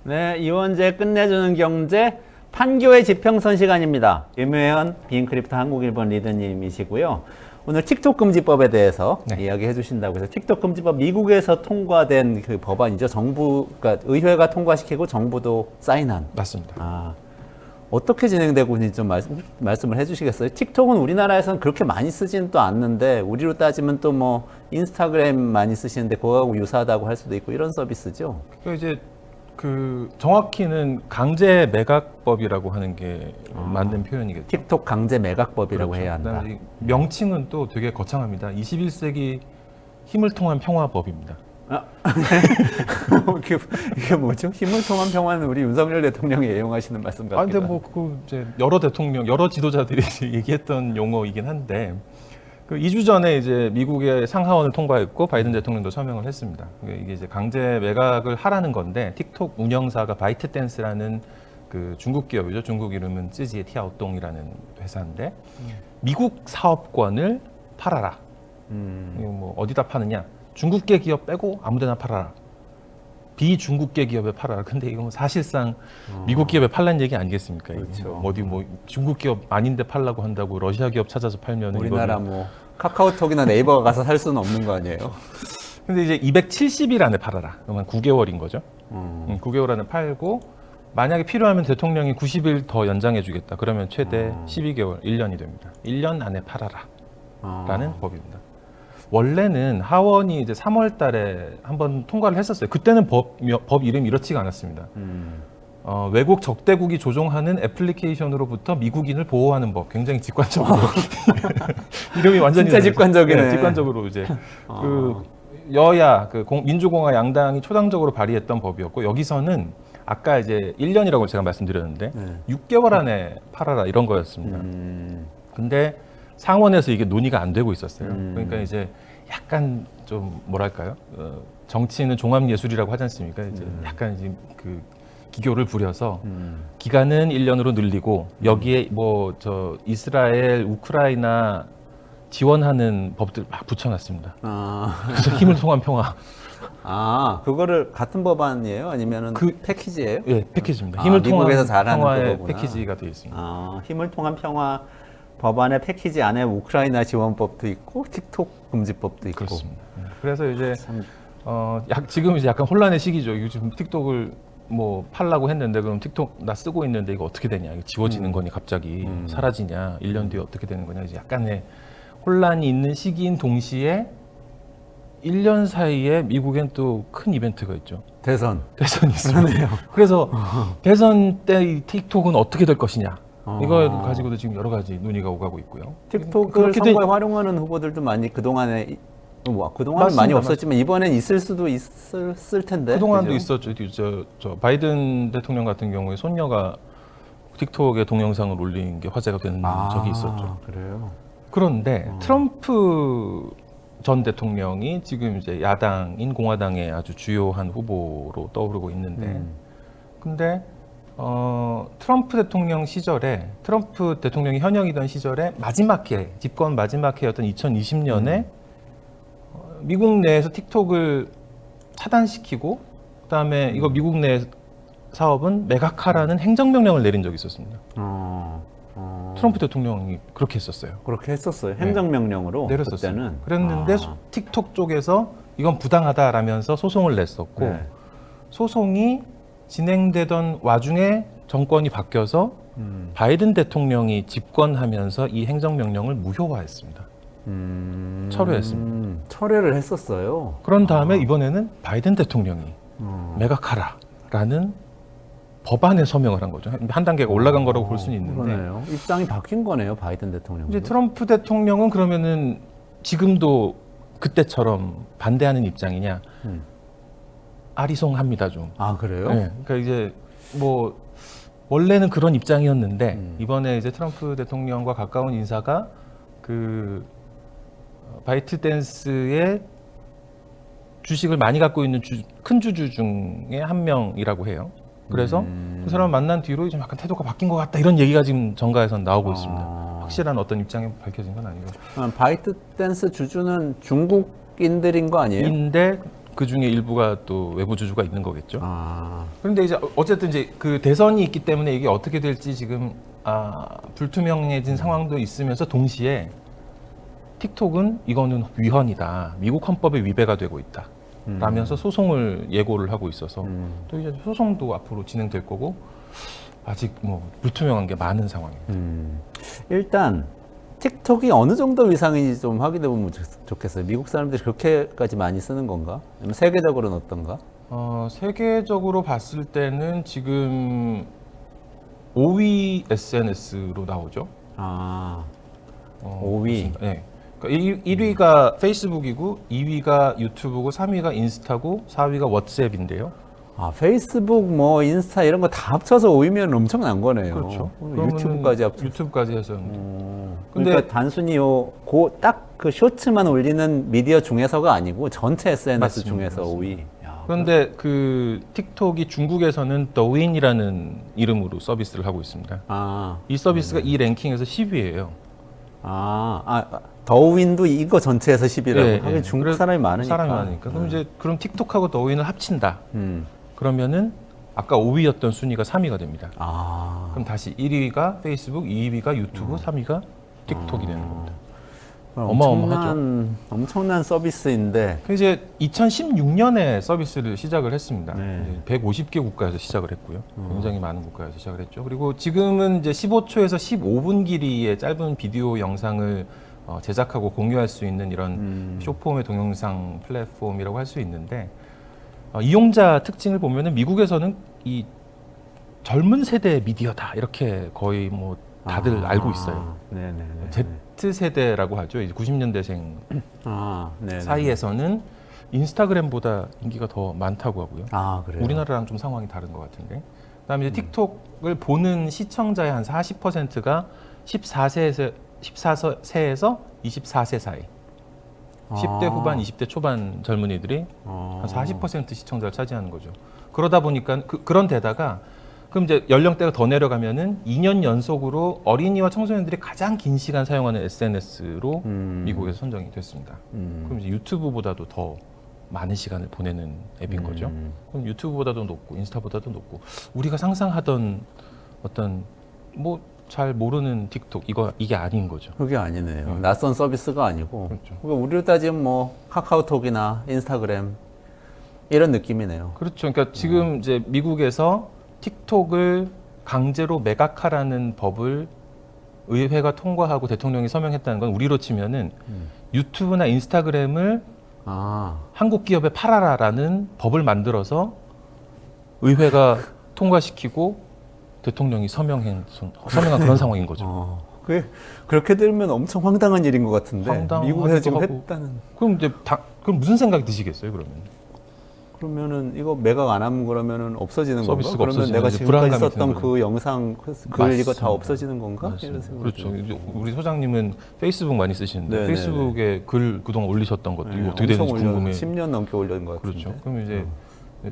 네, 이원재 끝내주는 경제 판교의 지평선 시간입니다. 김혜연 비인크립트 한국일본 리더님이시고요. 오늘 틱톡 금지법에 대해서 이야기해 주신다고 해서 틱톡 금지법 미국에서 통과된 그 법안이죠. 그러니까 의회가 통과시키고 정부도 사인한. 맞습니다. 어떻게 진행되고 있는지 좀 말씀을 해주시겠어요? 틱톡은 우리나라에서는 그렇게 많이 쓰지는 또 않는데 우리로 따지면 또 뭐 인스타그램 많이 쓰시는데 그거하고 유사하다고 할 수도 있고 이런 서비스죠. 이제 그 정확히는 강제 매각법이라고 하는 게 맞는 표현이겠죠. 틱톡 강제 매각법이라고 그렇죠. 해야 한다. 명칭은 또 되게 거창합니다. 21세기 힘을 통한 평화법입니다. 이게 뭐죠? 힘을 통한 평화는 우리 윤석열 대통령이 애용하시는 말씀 같기도 근데 뭐 그 이제 여러 대통령, 여러 지도자들이 얘기했던 용어이긴 한데 그 2주 전에 이제 미국의 상하원을 통과했고 바이든 대통령도 서명을 했습니다. 이게 이제 강제 매각을 하라는 건데 틱톡 운영사가 바이트댄스라는 그 중국 기업이죠. 중국 이름은 쯔지의 티아오똥이라는 회사인데 미국 사업권을 팔아라. 이거 뭐 어디다 파느냐? 중국계 기업 빼고 아무데나 팔아라. 비중국계 기업에 팔아라. 근데 이건 사실상 미국 기업에 팔라는 얘기 아니겠습니까? 그렇죠. 어디 뭐 중국 기업 아닌데 팔라고 한다고 러시아 기업 찾아서 팔면 우리나라 뭐 카카오톡이나 네이버가 가서 살 수는 없는 거 아니에요? 근데 이제 270일 안에 팔아라. 그러면 9개월인 거죠. 9개월 안에 팔고 만약에 필요하면 대통령이 90일 더 연장해 주겠다. 그러면 최대 12개월, 1년이 됩니다. 1년 안에 팔아라. 라는 법입니다. 원래는 하원이 이제 3월 달에 한번 통과를 했었어요. 그때는 법 이름이 이렇지가 않았습니다. 외국 적대국이 조종하는 애플리케이션으로부터 미국인을 보호하는 법. 굉장히 직관적으로. 이름이 완전히 진짜 직관적이네. 네, 직관적으로 이제 그 여야, 그 민주공화 양당이 초당적으로 발의했던 법이었고 여기서는 아까 이제 1년이라고 제가 말씀드렸는데 6개월 안에 팔아라 이런 거였습니다. 근데 상원에서 이게 논의가 안 되고 있었어요. 그러니까 이제 약간 좀 뭐랄까요? 정치는 종합예술이라고 하지 않습니까? 이제 약간 이제 그 기교를 부려서 기간은 1년으로 늘리고 여기에 뭐 저 이스라엘, 우크라이나 지원하는 법들 막 붙여놨습니다. 그래서 힘을 통한 평화. 그거를 같은 법안이에요? 아니면은 그 패키지예요? 예, 패키지입니다. 힘을 통한 미국에서 잘하는 평화의 그거구나. 패키지가 되어 있습니다. 힘을 통한 평화 법안의 패키지 안에 우크라이나 지원법도 있고 틱톡 금지법도 있고. 그렇습니다. 그래서 이제 참. 지금 이제 약간 혼란의 시기죠. 이거 지금 틱톡을 뭐 팔라고 했는데 그럼 틱톡 나 쓰고 있는데 이거 어떻게 되냐? 이거 지워지는 거니 갑자기 사라지냐? 1년 뒤에 어떻게 되는 거냐? 이제 약간의 혼란이 있는 시기인 동시에 1년 사이에 미국엔 또 큰 이벤트가 있죠. 대선이 있습니다. 그래서 대선 때 이 틱톡은 어떻게 될 것이냐? 이거 가지고도 지금 여러 가지 논의가 오가고 있고요. 틱톡을 선거에 활용하는 후보들도 많이 그동안에 그동안은 많이 없었지만 이번엔 있을 수도 있을 텐데. 그동안도 그죠? 있었죠. 저 바이든 대통령 같은 경우에 손녀가 틱톡에 동영상을 올린 게 화제가 된 적이 있었죠. 그래요? 그런데 트럼프 전 대통령이 지금 이제 야당인 공화당의 아주 주요한 후보로 떠오르고 있는데 근데 트럼프 대통령 시절에 트럼프 대통령이 현역이던 시절에 마지막 해 집권 마지막 해였던 2020년에 미국 내에서 틱톡을 차단시키고 그다음에 이거 미국 내 사업은 매각하라는 행정명령을 내린 적이 있었습니다. 트럼프 대통령이 그렇게 했었어요. 그렇게 했었어요. 행정명령으로 내렸었어요. 그때는. 그랬는데 틱톡 쪽에서 이건 부당하다라면서 소송을 냈었고 소송이 진행되던 와중에 정권이 바뀌어서 바이든 대통령이 집권하면서 이 행정명령을 무효화했습니다. 철회했습니다. 철회를 했었어요. 그런 다음에 이번에는 바이든 대통령이 매각하라라는 법안에 서명을 한 거죠. 한 단계가 올라간 거라고 볼 수는 있는데 그러네요. 입장이 바뀐 거네요. 바이든 대통령. 이제 트럼프 대통령은 그러면은 지금도 그때처럼 반대하는 입장이냐? 아리송합니다 좀. 그래요? 네, 그러니까 이제 뭐 원래는 그런 입장이었는데 이번에 이제 트럼프 대통령과 가까운 인사가 그 바이트댄스의 주식을 많이 갖고 있는 큰 주주 중에 한 명이라고 해요. 그래서 그 사람 만난 뒤로 좀 약간 태도가 바뀐 것 같다 이런 얘기가 지금 정가에선 나오고 있습니다. 확실한 어떤 입장이 밝혀진 건 아니고. 바이트댄스 주주는 중국인들인 거 아니에요? 인데 그 중에 일부가 또 외부 주주가 있는 거겠죠. 아, 그런데 이제 어쨌든 이제 그 대선이 있기 때문에 이게 어떻게 될지 지금 불투명해진 상황도 있으면서 동시에 틱톡은 이거는 위헌이다. 미국 헌법에 위배가 되고 있다. 라면서 소송을 예고를 하고 있어서 또 이제 소송도 앞으로 진행될 거고 아직 뭐 불투명한 게 많은 상황입니다. 일단 틱톡이 어느 정도 위상인지 좀 확인해 보면 좋겠어요. 미국 사람들이 그렇게까지 많이 쓰는 건가? 아니면 세계적으로는 어떤가? 세계적으로 봤을 때는 지금 5위 SNS로 나오죠. 아, 5위. 네. 그러니까 1위가 페이스북이고 2위가 유튜브고 3위가 인스타고 4위가 왓츠앱인데요. 아, 페이스북, 뭐 인스타 이런 거 다 합쳐서 5위면 엄청난 거네요. 그렇죠. 유튜브까지 합쳐. 유튜브까지 해서. 근데 그러니까 단순히 딱 그 쇼츠만 올리는 미디어 중에서가 아니고 전체 SNS 맞습니다. 중에서 맞습니다. 5위. 야, 그런데 그 틱톡이 중국에서는 더윈이라는 이름으로 서비스를 하고 있습니다. 아, 이 서비스가 이 랭킹에서 10위예요. 더윈도 이거 전체에서 10위라고. 네, 하긴 네. 중국 그래서 사람이 많으니까. 사람이 많으니까. 그럼 이제 그럼 틱톡하고 더윈을 합친다. 음. 그러면은 아까 5위였던 순위가 3위가 됩니다. 아, 그럼 다시 1위가 페이스북, 2위가 유튜브, 3위가 틱톡이 되는 겁니다. 어마어마하죠. 엄청난 서비스인데. 그 이제 2016년에 서비스를 시작을 했습니다. 네. 150개 국가에서 시작을 했고요. 굉장히 많은 국가에서 시작을 했죠. 그리고 지금은 이제 15초에서 15분 길이의 짧은 비디오 영상을 제작하고 공유할 수 있는 이런 쇼폼의 동영상 플랫폼이라고 할 수 있는데 이용자 특징을 보면은 미국에서는 이 젊은 세대 미디어다 이렇게 거의 뭐 다들 알고 있어요. 네네. Z 세대라고 하죠. 이제 90년대생 네네. 사이에서는 인스타그램보다 인기가 더 많다고 하고요. 아, 그래요? 우리나라랑 좀 상황이 다른 것 같은데. 그다음에 이제 틱톡을 보는 시청자의 한 40%가 14세에서 24세 사이. 10대 후반, 20대 초반 젊은이들이 한 40% 시청자를 차지하는 거죠. 그러다 보니까 그런 데다가 그럼 이제 연령대가 더 내려가면은 2년 연속으로 어린이와 청소년들이 가장 긴 시간 사용하는 SNS로 미국에서 선정이 됐습니다. 그럼 이제 유튜브보다도 더 많은 시간을 보내는 앱인 거죠. 그럼 유튜브보다도 높고 인스타보다도 높고 우리가 상상하던 어떤 뭐 잘 모르는 틱톡 이게 아닌 거죠. 그게 아니네요. 낯선 서비스가 아니고. 그렇죠. 그러니까 우리로 따지면 뭐 카카오톡이나 인스타그램 이런 느낌이네요. 그렇죠. 그러니까 지금 이제 미국에서 틱톡을 강제로 매각하라는 법을 의회가 통과하고 대통령이 서명했다는 건 우리로 치면은 유튜브나 인스타그램을 한국 기업에 팔아라라는 법을 만들어서 의회가 통과시키고 대통령이 서명한 그런 상황인 거죠. 그렇게 들면 엄청 황당한 일인 것 같은데 황당하기도 미국에서 지금 하고. 했다는. 그럼 이제 그럼 무슨 생각이 드시겠어요, 그러면은 이거 매각 안 하면 그러면은 없어지는 건가? 서비스가 그러면 없어지는 내가 이제 지금까지 불안감이 썼던 드는 그 영상, 글 이거 맞습니다. 다 없어지는 건가? 맞습니다. 이런 생각이 그렇죠. 들어요. 이제 우리 소장님은 페이스북 많이 쓰시는데 네네네. 페이스북에 글 그동안 올리셨던 것도 이거 어떻게 엄청 되는지 궁금해. 10년 넘게 올린 것 같은데. 그렇죠. 그럼 이제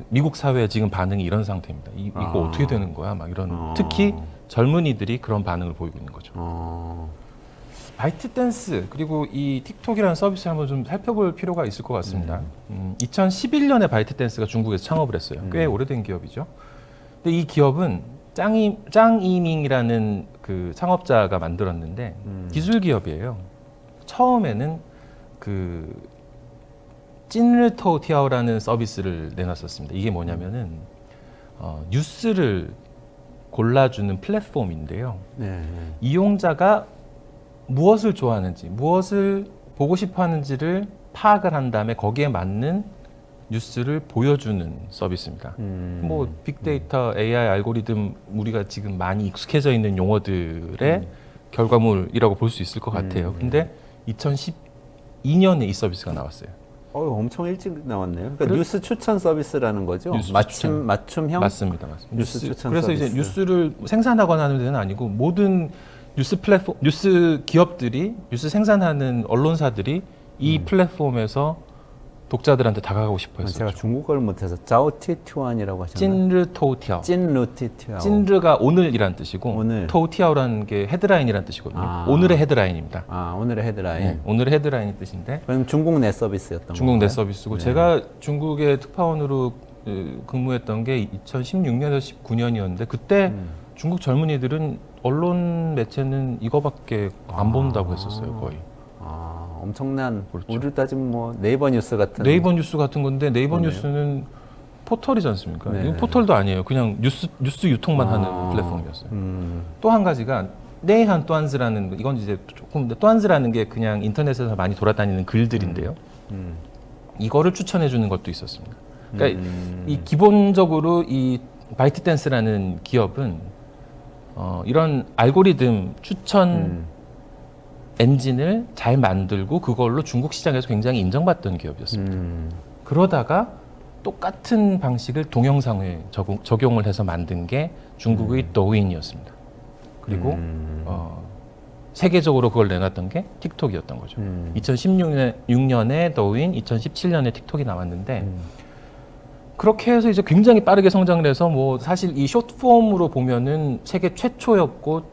미국 사회의 지금 반응이 이런 상태입니다. 이거 어떻게 되는 거야? 막 이런 특히 젊은이들이 그런 반응을 보이고 있는 거죠. 바이트댄스 그리고 이 틱톡이라는 서비스를 한번 좀 살펴볼 필요가 있을 것 같습니다. 2011년에 바이트댄스가 중국에서 창업을 했어요. 꽤 오래된 기업이죠. 근데 이 기업은 짱이밍이라는 그 창업자가 만들었는데 기술 기업이에요. 처음에는 그 찐르토티아오라는 서비스를 내놨었습니다. 이게 뭐냐면은 뉴스를 골라주는 플랫폼인데요. 이용자가 무엇을 좋아하는지, 무엇을 보고 싶어 하는지를 파악을 한 다음에 거기에 맞는 뉴스를 보여주는 서비스입니다. 뭐 빅데이터, AI 알고리즘 우리가 지금 많이 익숙해져 있는 용어들의 결과물이라고 볼 수 있을 것 같아요. 근데 2012년에 이 서비스가 나왔어요. 엄청 일찍 나왔네요. 그러니까 뉴스 추천 서비스라는 거죠. 뉴스 맞춤형. 맞습니다. 뉴스 추천 그래서 서비스. 이제 뉴스를 생산하거나 하는 데는 아니고 모든 뉴스 플랫폼, 뉴스 기업들이 뉴스 생산하는 언론사들이 이 플랫폼에서 독자들한테 다가가고 싶어 했었죠. 제가 중국어를 못해서 짜오티투안이라고 하셨나요? 찐르 토우티아오. 찐루티투안. 찐르가 오늘이란 뜻이고 오늘. 토우티아오라는 게 헤드라인이란 뜻이거든요. 아. 오늘의 헤드라인입니다. 오늘의 헤드라인. 네, 오늘의 헤드라인이 뜻인데 그럼 중국 내 서비스였던 중국 내 건가요? 서비스고 네. 제가 중국의 특파원으로 근무했던 게 2016년에서 19년이었는데 그때 중국 젊은이들은 언론 매체는 이거밖에 안 본다고 했었어요, 거의. 엄청난 그렇죠. 우리로 따지면 뭐 네이버 뉴스 같은 네이버 뉴스 같은 건데 네이버 그러네요. 뉴스는 포털이지 않습니까? 네. 이건 포털도 아니에요. 그냥 뉴스 유통만 하는 플랫폼이었어요. 또 한 가지가 네이한 또한즈라는 이건 이제 조금 또한즈라는 게 그냥 인터넷에서 많이 돌아다니는 글들인데요. 이거를 추천해 주는 것도 있었습니다. 그러니까 이 기본적으로 이 바이트댄스라는 기업은 이런 알고리즘 추천 엔진을 잘 만들고 그걸로 중국 시장에서 굉장히 인정받던 기업이었습니다. 그러다가 똑같은 방식을 동영상에 적용을 해서 만든 게 중국의 더윈이었습니다. 그리고 세계적으로 그걸 내놨던 게 틱톡이었던 거죠. 2016년에 더윈, 2017년에 틱톡이 나왔는데 그렇게 해서 이제 굉장히 빠르게 성장을 해서 뭐 사실 이 숏폼으로 보면은 세계 최초였고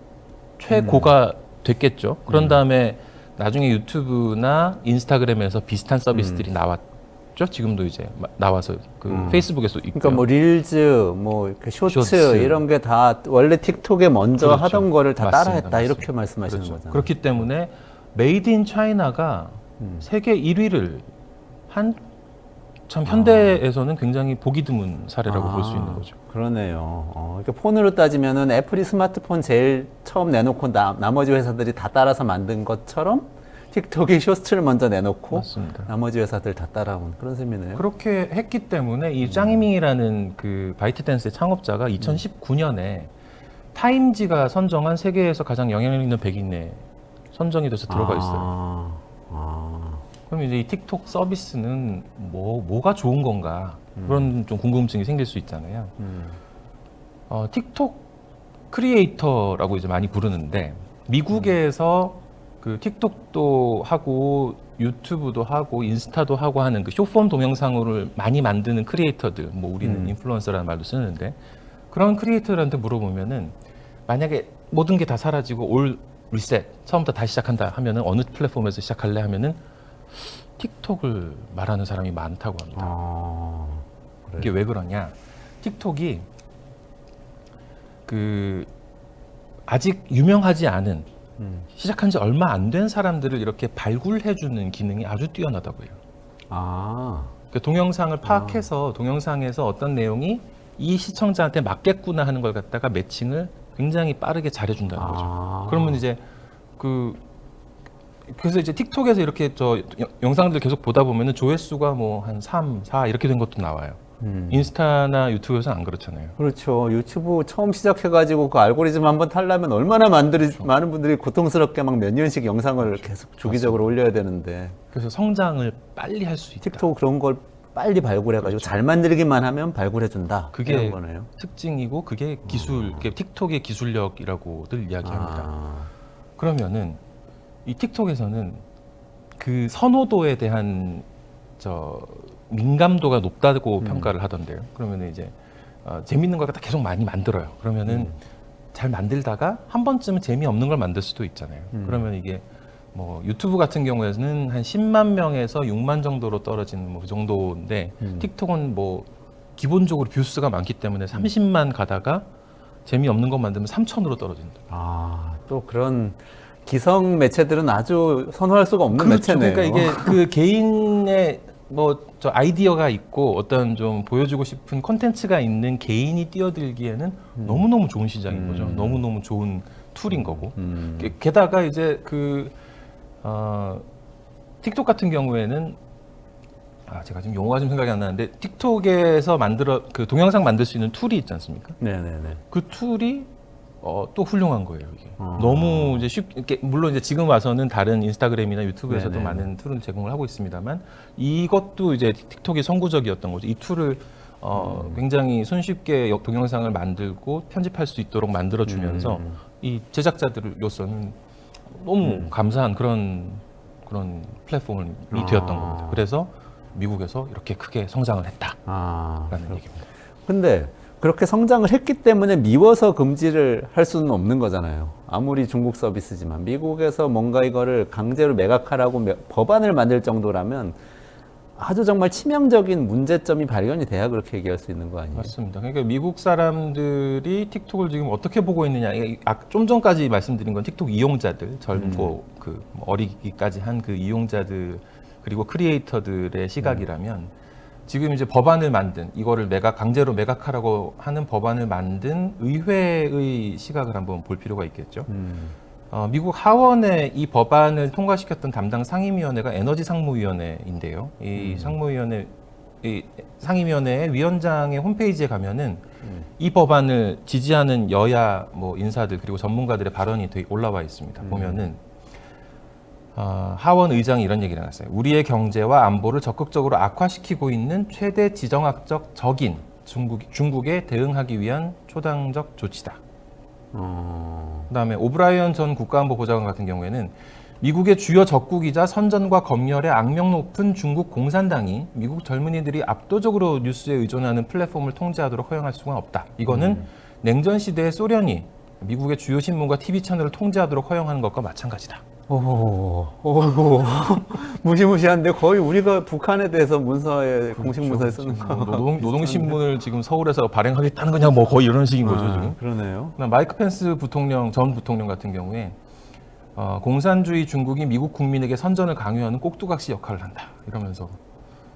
최고가 됐겠죠. 그런 다음에 나중에 유튜브나 인스타그램에서 비슷한 서비스들이 나왔죠. 지금도 이제 나와서 그 페이스북에서 있고요. 그러니까 뭐 릴즈, 뭐 이렇게 쇼츠, 쇼츠. 이런 게 다 원래 틱톡에 먼저 그렇죠. 하던 거를 다 맞습니다. 따라했다 맞습니다. 이렇게 말씀하시는 그렇죠. 거잖아요. 그렇기 때문에 메이드 인 차이나가 세계 1위를 한 참 현대에서는 굉장히 보기 드문 사례라고 볼 수 있는 거죠. 그러네요. 이렇게 폰으로 따지면은 애플이 스마트폰 제일 처음 내놓고 나머지 회사들이 다 따라서 만든 것처럼 틱톡이 쇼츠를 먼저 내놓고 맞습니다. 나머지 회사들 다 따라온 그런 셈이네요. 그렇게 했기 때문에 이 짱이밍이라는 그 바이트댄스의 창업자가 2019년에 타임지가 선정한 세계에서 가장 영향력 있는 100인에 선정이 돼서 들어가 있어요. 그럼 이제 이 틱톡 서비스는 뭐가 좋은 건가 그런 좀 궁금증이 생길 수 있잖아요. 틱톡 크리에이터라고 이제 많이 부르는데 미국에서 그 틱톡도 하고 유튜브도 하고 인스타도 하고 하는 그 쇼폼 동영상을 많이 만드는 크리에이터들, 뭐 우리는 인플루언서라는 말도 쓰는데 그런 크리에이터들한테 물어보면은 만약에 모든 게 다 사라지고 올 리셋 처음부터 다시 시작한다 하면은 어느 플랫폼에서 시작할래 하면은 틱톡을 말하는 사람이 많다고 합니다. 이게 왜 그러냐? 틱톡이 그 아직 유명하지 않은 시작한 지 얼마 안 된 사람들을 이렇게 발굴해주는 기능이 아주 뛰어나다고 해요. 그러니까 동영상을 파악해서 동영상에서 어떤 내용이 이 시청자한테 맞겠구나 하는 걸 갖다가 매칭을 굉장히 빠르게 잘해준다는 거죠. 그러면 이제 그래서 이제 틱톡에서 이렇게 영상들 계속 보다 보면은 조회수가 뭐 한 3, 4 이렇게 된 것도 나와요. 인스타나 유튜브에서는 안 그렇잖아요. 그렇죠. 유튜브 처음 시작해가지고 그 알고리즘 한번 탈려면 얼마나 많은 분들이 고통스럽게 막 몇 년씩 영상을 계속 주기적으로 올려야 되는데. 그래서 성장을 빨리 할 수 있다. 틱톡 그런 걸 빨리 발굴해가지고 잘 만들기만 하면 발굴해준다. 그게 이런 거네요. 특징이고 그게 그게 틱톡의 기술력이라고들 이야기합니다. 그러면은 이 틱톡에서는 그 선호도에 대한 민감도가 높다고 평가를 하던데요. 그러면 이제 재밌는 걸 갖다 계속 많이 만들어요. 그러면은 잘 만들다가 한 번쯤은 재미없는 걸 만들 수도 있잖아요. 그러면 이게 뭐 유튜브 같은 경우에는 한 10만 명에서 6만 정도로 떨어지는 뭐 그 정도인데 틱톡은 뭐 기본적으로 뷰수가 많기 때문에 30만 가다가 재미없는 거 만들면 3천으로 떨어진다. 또 그런 기성 매체들은 아주 선호할 수가 없는 그렇죠. 매체네요. 그러니까 이게 그 개인의 아이디어가 있고 어떤 좀 보여주고 싶은 콘텐츠가 있는 개인이 뛰어들기에는 너무너무 좋은 시장인 거죠. 너무너무 좋은 툴인 거고. 게다가 이제 틱톡 같은 경우에는 제가 지금 용어가 좀 생각이 안 나는데 틱톡에서 그 동영상 만들 수 있는 툴이 있지 않습니까? 네네네. 그 툴이 또 훌륭한 거예요, 이게. 너무 이제 쉽게, 물론 이제 지금 와서는 다른 인스타그램이나 유튜브에서도 네네. 많은 툴을 제공을 하고 있습니다만 이것도 이제 틱톡이 선구적이었던 거죠. 이 툴을 굉장히 손쉽게 동영상을 만들고 편집할 수 있도록 만들어주면서 이 제작자들로서는 너무 감사한 그런 플랫폼이 되었던 겁니다. 그래서 미국에서 이렇게 크게 성장을 했다라는 아, 얘기입니다. 근데 그렇게 성장을 했기 때문에 미워서 금지를 할 수는 없는 거잖아요. 아무리 중국 서비스지만 미국에서 뭔가 이거를 강제로 매각하라고 법안을 만들 정도라면 아주 정말 치명적인 문제점이 발견이 돼야 그렇게 얘기할 수 있는 거 아니에요? 맞습니다. 그러니까 미국 사람들이 틱톡을 지금 어떻게 보고 있느냐. 좀 전까지 말씀드린 건 틱톡 이용자들, 젊고 그 어리기까지 한 그 이용자들 그리고 크리에이터들의 시각이라면 지금 이제 법안을 만든 이거를 강제로 매각하라고 하는 법안을 만든 의회의 시각을 한번 볼 필요가 있겠죠. 미국 하원에 이 법안을 통과시켰던 담당 상임위원회가 에너지 상무위원회인데요. 이 상임위원회의 위원장의 홈페이지에 가면은 이 법안을 지지하는 여야 인사들 그리고 전문가들의 발언이 올라와 있습니다. 보면은 하원 의장이 이런 얘기를 해놨어요. 우리의 경제와 안보를 적극적으로 악화시키고 있는 최대 지정학적 적인 중국에 대응하기 위한 초당적 조치다. 그다음에 오브라이언 전 국가안보보좌관 같은 경우에는 미국의 주요 적국이자 선전과 검열의 악명 높은 중국 공산당이 미국 젊은이들이 압도적으로 뉴스에 의존하는 플랫폼을 통제하도록 허용할 수가 없다. 이거는 냉전 시대의 소련이 미국의 주요 신문과 TV 채널을 통제하도록 허용하는 것과 마찬가지다. 오고 무시무시한데 거의 우리가 북한에 대해서 문서에 공식 문서에 쓰는 거 노동신문을 지금 서울에서 발행하겠다는 거냐 거의 이런 식인 거죠 지금. 그러네요. 마이크 펜스 전 부통령 같은 경우에 공산주의 중국이 미국 국민에게 선전을 강요하는 꼭두각시 역할을 한다 이러면서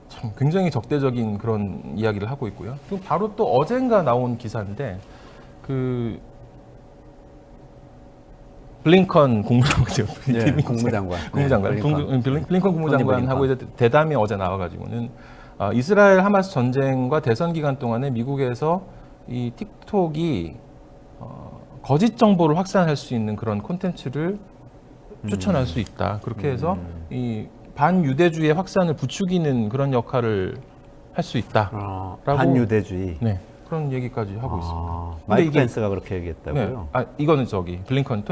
참 굉장히 적대적인 그런 이야기를 하고 있고요. 그리고 바로 또 어젠가 나온 기사인데 그 블링컨 국무장관, 블링컨 국무장관하고 이제 대담이 어제 나와가지고는 이스라엘 하마스 전쟁과 대선 기간 동안에 미국에서 이 틱톡이 거짓 정보를 확산할 수 있는 그런 콘텐츠를 추천할 수 있다. 그렇게 해서 이 반유대주의 확산을 부추기는 그런 역할을 할 수 있다. 반유대주의. 네. 그런 얘기까지 하고 있습니다. 마이크 펜스가 그렇게 얘기했다고요? 네. 이거는 토니 블링컨이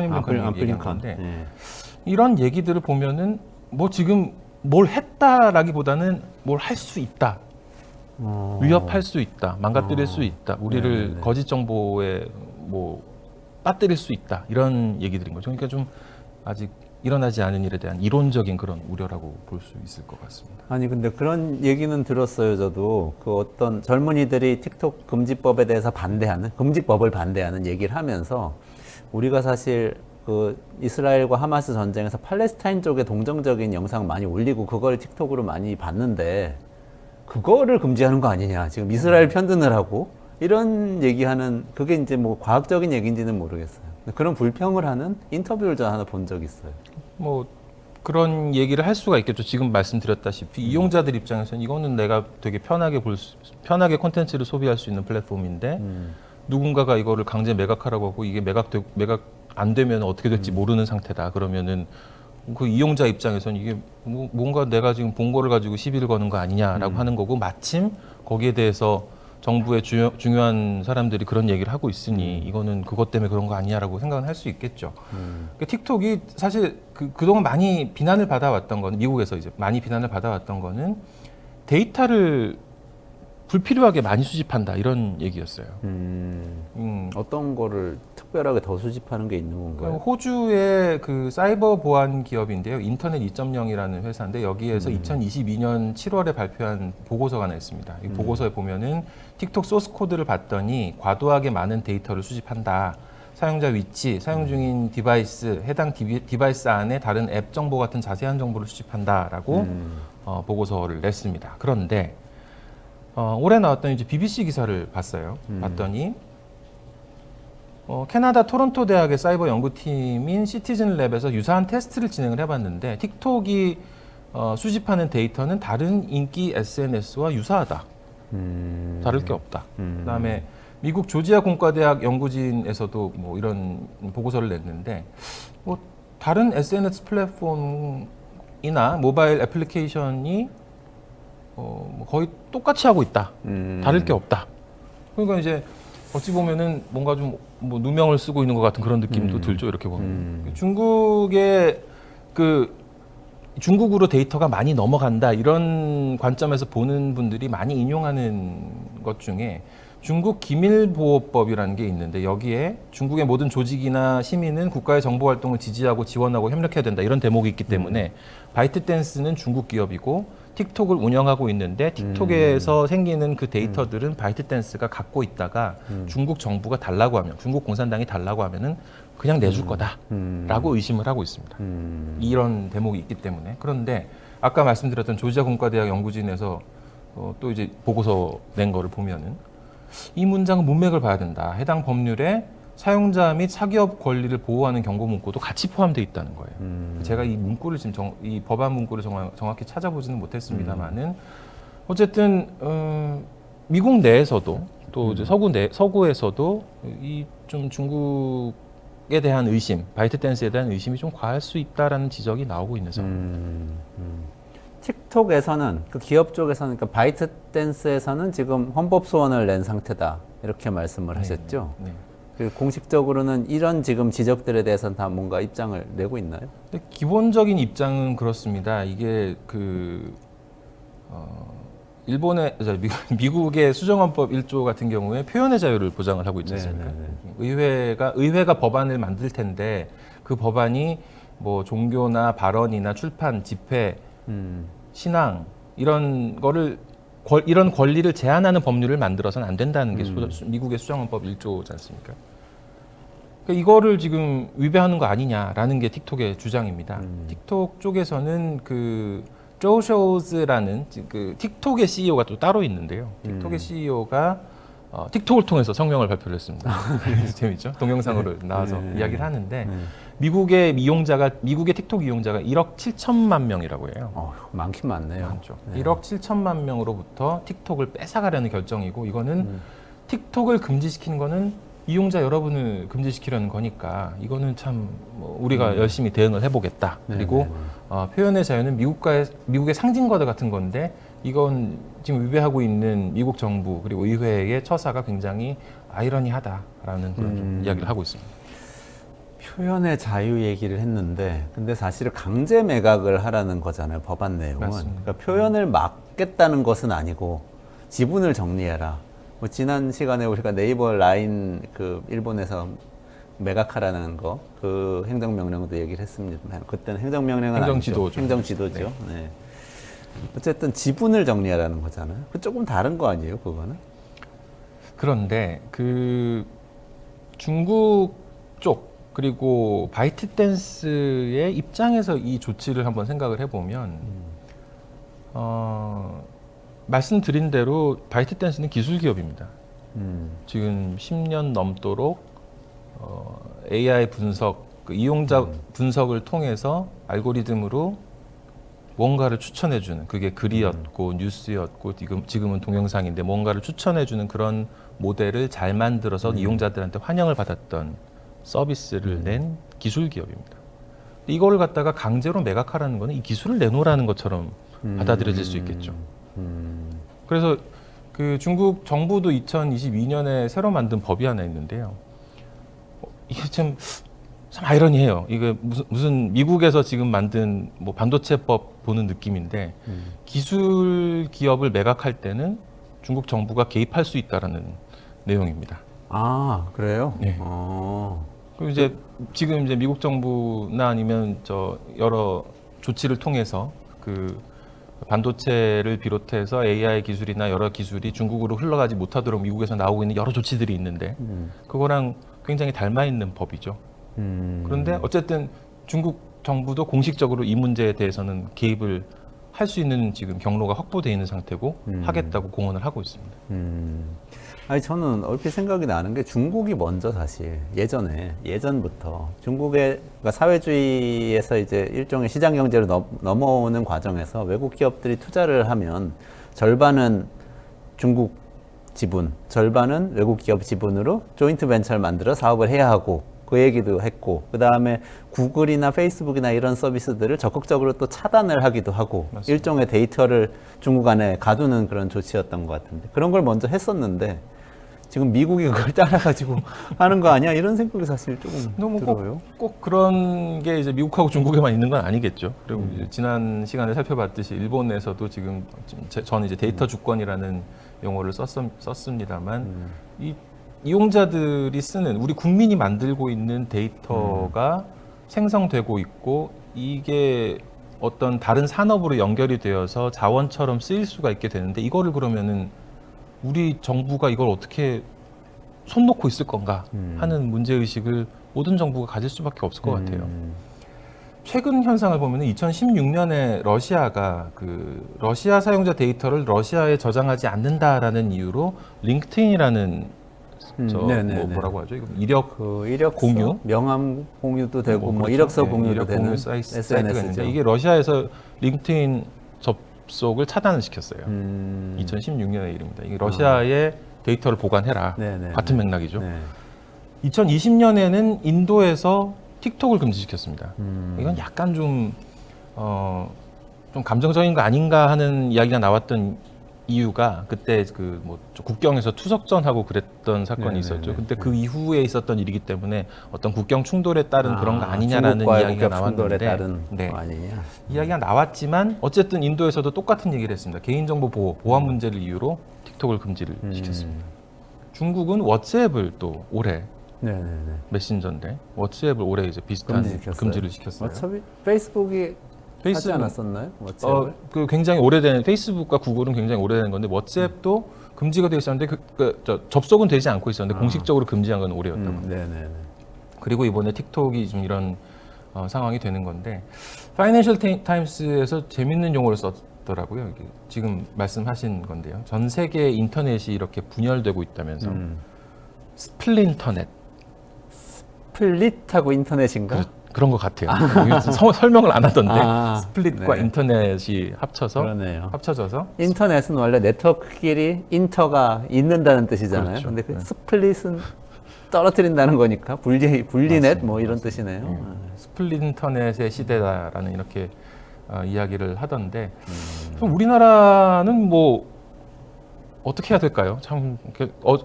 얘기한 건데 이런 얘기들을 보면은 지금 뭘 했다라기보다는 뭘 할 수 있다, 위협할 수 있다, 망가뜨릴 수 있다, 우리를 거짓 정보에 빠뜨릴 수 있다 이런 얘기들인 거죠. 그러니까 좀 아직 일어나지 않은 일에 대한 이론적인 그런 우려라고 볼 수 있을 것 같습니다. 아니 근데 그런 얘기는 들었어요. 저도 그 어떤 젊은이들이 틱톡 금지법에 대해서 금지법을 반대하는 얘기를 하면서 우리가 사실 그 이스라엘과 하마스 전쟁에서 팔레스타인 쪽에 동정적인 영상 많이 올리고 그걸 틱톡으로 많이 봤는데 그거를 금지하는 거 아니냐. 지금 이스라엘 편드는 하고 이런 얘기하는 그게 이제 과학적인 얘기인지는 모르겠어요. 그런 불평을 하는 인터뷰를 저 하나 본 적 있어요. 그런 얘기를 할 수가 있겠죠. 지금 말씀드렸다시피 이용자들 입장에서는 이거는 내가 되게 편하게 콘텐츠를 소비할 수 있는 플랫폼인데 누군가가 이거를 강제 매각하라고 하고 이게 매각 안 되면 어떻게 될지 모르는 상태다. 그러면은 그 이용자 입장에서는 이게 뭔가 내가 지금 본 거를 가지고 시비를 거는 거 아니냐라고 하는 거고 마침 거기에 대해서 정부의 중요한 사람들이 그런 얘기를 하고 있으니 이거는 그것 때문에 그런 거 아니냐라고 생각은 할 수 있겠죠. 그러니까 틱톡이 사실 그동안 많이 비난을 받아왔던 거는 미국에서 이제 많이 비난을 받아왔던 거는 데이터를 불필요하게 많이 수집한다 이런 얘기였어요. 어떤 거를 특별하게 더 수집하는 게 있는 건가요? 호주의 그 사이버 보안 기업인데요. 인터넷 2.0이라는 회사인데 여기에서 2022년 7월에 발표한 보고서가 하나 있습니다. 이 보고서에 보면은 틱톡 소스 코드를 봤더니 과도하게 많은 데이터를 수집한다. 사용자 위치, 사용 중인 디바이스, 해당 디바이스 안에 다른 앱 정보 같은 자세한 정보를 수집한다라고 보고서를 냈습니다. 그런데 올해 나왔던 이제 BBC 기사를 봤어요. 봤더니 캐나다 토론토 대학의 사이버 연구팀인 시티즌 랩에서 유사한 테스트를 진행을 해봤는데 틱톡이 수집하는 데이터는 다른 인기 SNS와 유사하다. 다를 게 없다. 그다음에 미국 조지아 공과대학 연구진에서도 이런 보고서를 냈는데 다른 SNS 플랫폼이나 모바일 애플리케이션이 거의 똑같이 하고 있다. 다를 게 없다. 그러니까 이제 어찌 보면은 뭔가 좀 누명을 쓰고 있는 것 같은 그런 느낌도 들죠. 이렇게 보면 중국의 그 중국으로 데이터가 많이 넘어간다 이런 관점에서 보는 분들이 많이 인용하는 것 중에 중국 기밀보호법이라는 게 있는데 여기에 중국의 모든 조직이나 시민은 국가의 정보 활동을 지지하고 지원하고 협력해야 된다 이런 대목이 있기 때문에 바이트댄스는 중국 기업이고 틱톡을 운영하고 있는데 틱톡에서 생기는 그 데이터들은 바이트댄스가 갖고 있다가 중국 정부가 달라고 하면 중국 공산당이 달라고 하면은 그냥 내줄 거다라고 의심을 하고 있습니다. 이런 대목이 있기 때문에. 그런데 아까 말씀드렸던 조지아 공과대학 연구진에서 또 이제 보고서 낸 거를 보면은 이 문장은 문맥을 봐야 된다. 해당 법률에 사용자 및 사기업 권리를 보호하는 경고 문구도 같이 포함되어 있다는 거예요. 제가 이 문구를 지금 이 법안 문구를 정확히 찾아보지는 못했습니다만은 어쨌든 미국 내에서도 또 이제 서구에서도 이 좀 중국에 대한 의심, 바이트댄스에 대한 의심이 좀 과할 수 있다라는 지적이 나오고 있는 상황입니다. 틱톡에서는 그 기업 쪽에서는 그러니까 바이트댄스에서는 지금 헌법 소원을 낸 상태다 이렇게 말씀을 하셨죠. 네. 그리고 공식적으로는 이런 지금 지적들에 대해서는 다 뭔가 입장을 내고 있나요? 근데 기본적인 입장은 그렇습니다. 이게 일본의 미국의 수정헌법 1조 같은 경우에 표현의 자유를 보장을 하고 있지 않습니까? 의회가 법안을 만들 텐데 그 법안이 뭐 종교나 발언이나 출판, 집회, 신앙 이런 권리를 제한하는 법률을 만들어서는 안 된다는 게 미국의 수정헌법 1조지 않습니까? 그러니까 이거를 지금 위배하는 거 아니냐라는 게 틱톡의 주장입니다. 틱톡 쪽에서는 그 조쇼즈라는 그 틱톡의 CEO가 또 따로 있는데요. 틱톡의 CEO가 틱톡을 통해서 성명을 발표를 했습니다. 재밌죠? 동영상으로 나와서 이야기를 하는데 미국의 틱톡 이용자가 1억 7천만 명이라고 해요. 많긴 많네요. 많죠. 1억 7천만 명으로부터 틱톡을 뺏어가려는 결정이고 이거는 틱톡을 금지시키는 거는 이용자 여러분을 금지시키려는 거니까 이거는 참 우리가 열심히 대응을 해보겠다. 그리고 표현의 자유는 미국의 상징과도 같은 건데 이건 지금 위배하고 있는 미국 정부 그리고 의회의 처사가 굉장히 아이러니하다라는 그런 좀 이야기를 하고 있습니다. 표현의 자유 얘기를 했는데 근데 사실은 강제 매각을 하라는 거잖아요. 법안 내용은. 맞습니다. 그러니까 표현을 막겠다는 것은 아니고 지분을 정리해라. 뭐 지난 시간에 우리가 네이버 라인 그 일본에서 매각하라는 거 그 행정명령도 얘기를 했습니다. 그때는 행정명령은 행정지도죠. 아니죠. 행정지도죠. 네. 어쨌든 지분을 정리하라는 거잖아요. 그 조금 다른 거 아니에요, 그거는? 그런데 그 중국 쪽 그리고 바이트댄스의 입장에서 이 조치를 한번 생각을 해보면 말씀드린 대로 바이트댄스는 기술 기업입니다. 지금 10년 넘도록 AI 분석, 그 이용자 분석을 통해서 알고리즘으로 뭔가를 추천해주는 그게 글이었고 뉴스였고 지금은 동영상인데 뭔가를 추천해주는 그런 모델을 잘 만들어서 이용자들한테 환영을 받았던 서비스를 낸 기술 기업입니다. 이걸 갖다가 강제로 매각하라는 거는 이 기술을 내놓으라는 것처럼 받아들여질 수 있겠죠. 그래서 그 중국 정부도 2022년에 새로 만든 법이 하나 있는데요. 이게 참 아이러니해요. 이게 무슨 미국에서 지금 만든 뭐 반도체법 보는 느낌인데 기술 기업을 매각할 때는 중국 정부가 개입할 수 있다라는 내용입니다. 아, 그래요? 네. 그리고 이제 지금 이제 미국 정부나 아니면 여러 조치를 통해서 그 반도체를 비롯해서 AI 기술이나 여러 기술이 중국으로 흘러가지 못하도록 미국에서 나오고 있는 여러 조치들이 있는데 그거랑 굉장히 닮아 있는 법이죠. 그런데 어쨌든 중국 정부도 공식적으로 이 문제에 대해서는 개입을 할 수 있는 지금 경로가 확보되어 있는 상태고 하겠다고 공언을 하고 있습니다. 아니 저는 얼핏 생각이 나는 게 중국이 먼저 사실 예전부터 중국의 그러니까 사회주의에서 이제 일종의 시장 경제로 넘어오는 과정에서 외국 기업들이 투자를 하면 절반은 중국 지분, 절반은 외국 기업 지분으로 조인트 벤처를 만들어 사업을 해야 하고 그 얘기도 했고 그 다음에 구글이나 페이스북이나 이런 서비스들을 적극적으로 또 차단을 하기도 하고 맞습니다. 일종의 데이터를 중국 안에 가두는 그런 조치였던 것 같은데 그런 걸 먼저 했었는데 지금 미국이 그걸 따라가지고 하는 거 아니야? 이런 생각이 사실 조금 너무 들어요. 꼭 그런 게 이제 미국하고 중국에만 있는 건 아니겠죠. 그리고 이제 지난 시간에 살펴봤듯이 일본에서도 지금 저는 이제 데이터 주권이라는 용어를 썼습니다만 이 이용자들이 쓰는 우리 국민이 만들고 있는 데이터가 생성되고 있고 이게 어떤 다른 산업으로 연결이 되어서 자원처럼 쓰일 수가 있게 되는데 이거를 그러면은 우리 정부가 이걸 어떻게 손 놓고 있을 건가 하는 문제의식을 모든 정부가 가질 수밖에 없을 것 같아요. 최근 현상을 보면 2016년에 러시아가 그 러시아 사용자 데이터를 러시아에 저장하지 않는다라는 이유로 링크드인이라는 뭐라고 하죠? 이거 이력 이력서, 공유, 명함 공유도 되고 뭐 그렇죠. 이력서 네, 공유도 이력 되는 공유 사이트가 SNS죠. 있는데 이게 러시아에서 링크드인 접속을 차단을 시켰어요. 2016년의 일입니다. 이게 러시아의 데이터를 보관해라. 네네. 같은 맥락이죠. 네. 2020년에는 인도에서 틱톡을 금지시켰습니다. 이건 약간 좀 감정적인 거 아닌가 하는 이야기가 나왔던 이유가 그때 그 뭐 국경에서 투석전하고 그랬던 사건이 네네네. 있었죠. 근데 그 이후에 있었던 일이기 때문에 어떤 국경 충돌에 따른 그런 거 아니냐라는 중국과의 이야기가 국경 충돌에 나왔는데 따른 네. 거 아니냐. 이야기가 나왔지만 어쨌든 인도에서도 똑같은 얘기를 했습니다. 개인정보 보안 문제를 이유로 틱톡을 금지를 시켰습니다. 중국은 왓츠앱을 또 올해 네네네. 메신저인데 왓츠앱을 올해 이제 비슷한 금지를 시켰어요. 어차피 페이스북이 하지 않았었나요? 왓츠앱을? 그 굉장히 오래된 페이스북과 구글은 굉장히 오래된 건데 왓츠앱도 금지가 되어 있었는데 접속은 되지 않고 있었는데 공식적으로 금지한 건 올해였다고. 네네네. 그리고 이번에 틱톡이 좀 이런 상황이 되는 건데 파이낸셜 타임스에서 재밌는 용어를 썼더라고요. 이게 지금 말씀하신 건데요. 전 세계 인터넷이 이렇게 분열되고 있다면서 스플린터넷. 스플릿하고 인터넷인가? 그런 것 같아요. 설명을 안 하던데 스플릿과 네. 인터넷이 합쳐져서 인터넷은 원래 네트워크끼리 인터가 있는다는 뜻이잖아요. 그렇죠. 근데 그 네. 스플릿은 떨어뜨린다는 거니까 분리넷 맞습니다. 뭐 이런 뜻이네요. 스플릿 인터넷의 시대다라는 이렇게 이야기를 하던데 우리나라는 뭐 어떻게 해야 될까요? 참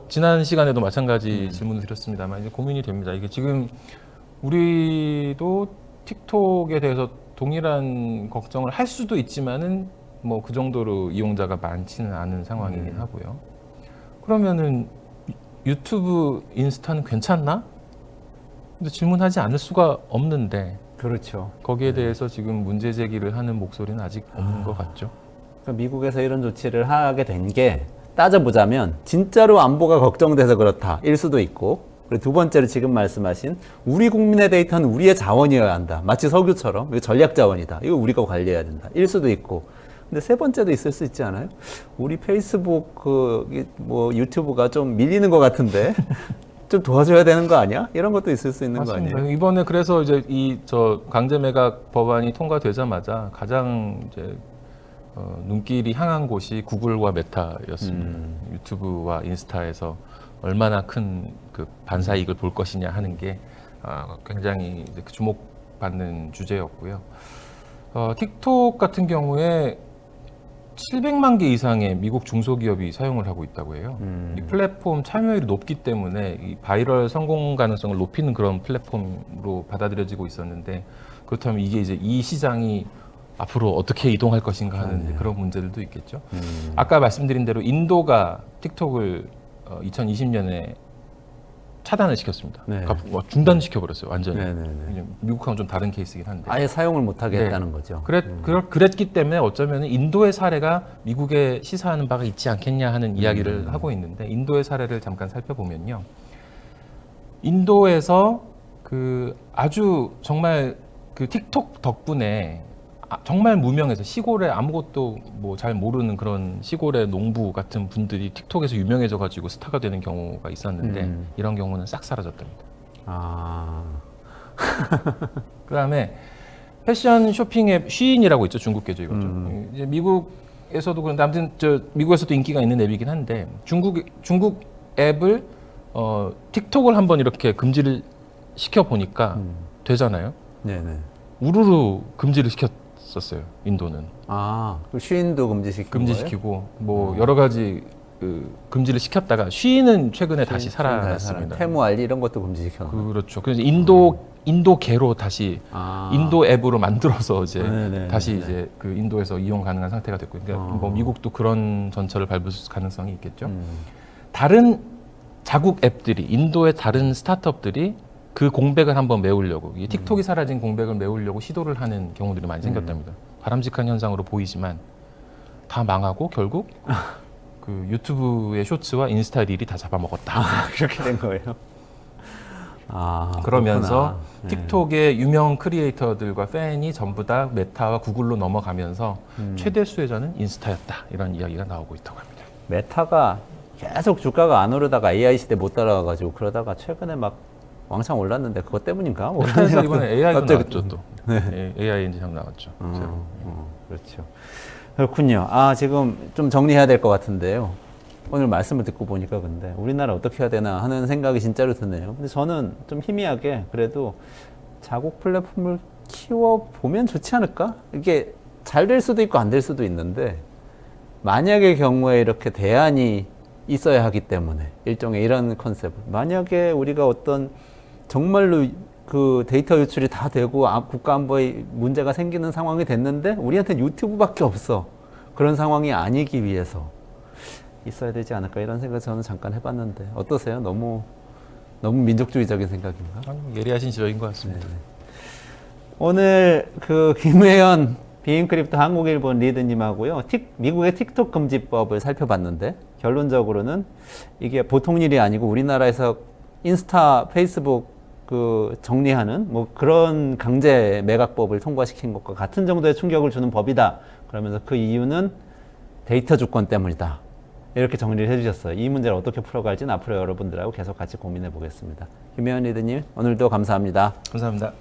지난 시간에도 마찬가지 질문을 드렸습니다만 이제 고민이 됩니다. 이게 지금 우리도 틱톡에 대해서 동일한 걱정을 할 수도 있지만은 뭐 그 정도로 이용자가 많지는 않은 상황이긴 하고요. 그러면은 유튜브, 인스타는 괜찮나? 근데 질문하지 않을 수가 없는데 그렇죠. 거기에 대해서 지금 문제 제기를 하는 목소리는 아직 없는 것 같죠. 그러니까 미국에서 이런 조치를 하게 된 게 따져보자면 진짜로 안보가 걱정돼서 그렇다 일 수도 있고, 그리고 두 번째로 지금 말씀하신 우리 국민의 데이터는 우리의 자원이어야 한다. 마치 석유처럼 이거 전략 자원이다. 이거 우리가 관리해야 된다. 일 수도 있고. 근데 세 번째도 있을 수 있지 않아요? 우리 페이스북 뭐 유튜브가 좀 밀리는 것 같은데 좀 도와줘야 되는 거 아니야? 이런 것도 있을 수 있는 맞습니다. 거 아니에요? 이번에 그래서 이제 강제 매각 법안이 통과되자마자 가장 이제 눈길이 향한 곳이 구글과 메타였습니다. 유튜브와 인스타에서 얼마나 큰 그 반사이익을 볼 것이냐 하는 게 굉장히 이제 주목받는 주제였고요. 틱톡 같은 경우에 700만 개 이상의 미국 중소기업이 사용을 하고 있다고 해요. 이 플랫폼 참여율이 높기 때문에 이 바이럴 성공 가능성을 높이는 그런 플랫폼으로 받아들여지고 있었는데, 그렇다면 이게 이제 이 시장이 앞으로 어떻게 이동할 것인가 하는 그런 문제들도 있겠죠. 아까 말씀드린 대로 인도가 틱톡을 2020년에 차단을 시켰습니다. 네. 중단시켜 버렸어요, 완전히. 네네네. 미국하고는 좀 다른 케이스긴 한데. 아예 사용을 못 하게 했다는 거죠. 그랬기 때문에 어쩌면 인도의 사례가 미국에 시사하는 바가 있지 않겠냐 하는 이야기를 하고 있는데, 인도의 사례를 잠깐 살펴보면요. 인도에서 아주 정말 틱톡 덕분에 정말 무명해서 시골에 아무것도 뭐 잘 모르는 그런 시골의 농부 같은 분들이 틱톡에서 유명해져 가지고 스타가 되는 경우가 있었는데 이런 경우는 싹 사라졌답니다. 그다음에 패션 쇼핑 앱 쉬인이라고 있죠. 중국계죠, 이거죠. 이제 미국에서도 그런데 아무튼 미국에서도 인기가 있는 앱이긴 한데 중국 앱을 틱톡을 한번 이렇게 금지를 시켜 보니까 되잖아요. 네네. 우르르 금지를 시켰었어요. 인도는. 그 쉬인도 금지시키고 뭐 여러 가지 그 금지를 시켰다가 쉬는 최근에 다시 살아났습니다. 테무 알리 이런 것도 금지시켰나? 그렇죠. 그래서 인도계로 다시 인도 앱으로 만들어서 이제 네네네네. 다시 이제 그 인도에서 이용 가능한 상태가 됐고, 그러니까 뭐 미국도 그런 전철을 밟을 가능성이 있겠죠. 다른 자국 앱들이 인도의 다른 스타트업들이 그 공백을 한번 메우려고 이 틱톡이 사라진 공백을 메우려고 시도를 하는 경우들이 많이 생겼답니다. 바람직한 현상으로 보이지만 다 망하고 결국 그 유튜브의 쇼츠와 인스타 릴이 다 잡아먹었다. 그렇게 된 거예요. 그러면서 그렇구나. 틱톡의 유명 크리에이터들과 팬이 전부 다 메타와 구글로 넘어가면서 최대 수혜자는 인스타였다. 이런 이야기가 나오고 있다고 합니다. 메타가 계속 주가가 안 오르다가 AI 시대 못 따라가가지고 그러다가 최근에 막 왕창 올랐는데 그것 때문인가? 뭐 그런 메타에서 생각도- 이번에 AI도 갑자기- 나왔죠 또. 네. AI 엔진 나왔죠. 그렇죠. 그렇군요. 지금 좀 정리해야 될 것 같은데요. 오늘 말씀을 듣고 보니까 근데 우리나라 어떻게 해야 되나 하는 생각이 진짜로 드네요. 근데 저는 좀 희미하게 그래도 자국 플랫폼을 키워보면 좋지 않을까? 이게 잘 될 수도 있고 안 될 수도 있는데 만약의 경우에 이렇게 대안이 있어야 하기 때문에 일종의 이런 컨셉. 만약에 우리가 어떤 정말로 그 데이터 유출이 다 되고 국가 안보에 문제가 생기는 상황이 됐는데 우리한테는 유튜브밖에 없어. 그런 상황이 아니기 위해서 있어야 되지 않을까 이런 생각 저는 잠깐 해봤는데 어떠세요? 너무 민족주의적인 생각인가? 예리하신 지적인 것 같습니다. 오늘 그 김혜연 비인크립트 한국일본 리드님하고요. 미국의 틱톡 금지법을 살펴봤는데 결론적으로는 이게 보통 일이 아니고 우리나라에서 인스타, 페이스북 그 정리하는 뭐 그런 강제 매각법을 통과시킨 것과 같은 정도의 충격을 주는 법이다. 그러면서 그 이유는 데이터 주권 때문이다. 이렇게 정리를 해주셨어요. 이 문제를 어떻게 풀어갈지는 앞으로 여러분들하고 계속 같이 고민해 보겠습니다. 김혜연 리드님 오늘도 감사합니다. 감사합니다.